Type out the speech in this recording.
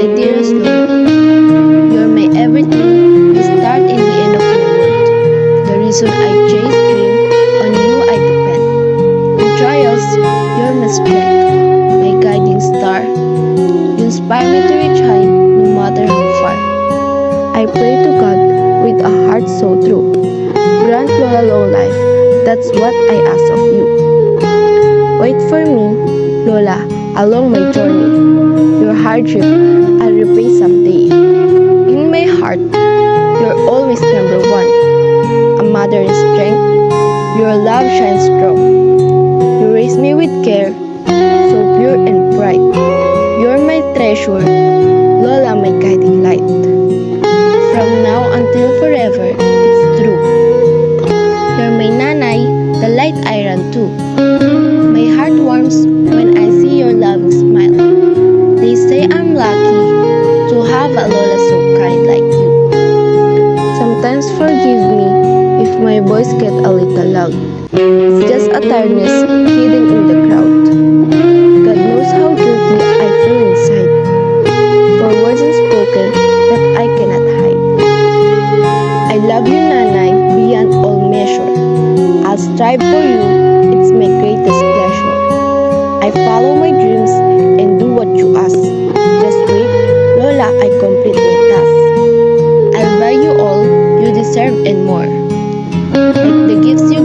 My dearest Lola, you're my everything, the start and the end of my world. The reason I chase dream, on you I depend. In trials, you're my strength, my guiding star. You inspire me to reach high, no matter how far. I pray to God with a heart so true. Grant Lola long life, that's what I ask of you. Wait for me, Lola, along my journey. Your hardship I'll repay someday. In my heart, you're always number one. A mother in strength, your love shines strong. You raise me with care, so pure and bright. You're my treasure, Lola, my guiding light. From now until forever, it's true. You're my nanay, the light I run to. My heart warms when I see your loving smile. They say I'm lucky to have a Lola so kind like you. Sometimes forgive me if my voice get a little loud. It's just a tiredness hidden in the crowd. God knows how guilty I feel inside for words unspoken that I cannot hide. I love you, Nanay, beyond all measure. I'll strive for you, it's my greatest pleasure. I follow my dreams and do what you ask. Just wait, Lola, I complete my task. I'll buy you all you deserve and more. Like the gifts you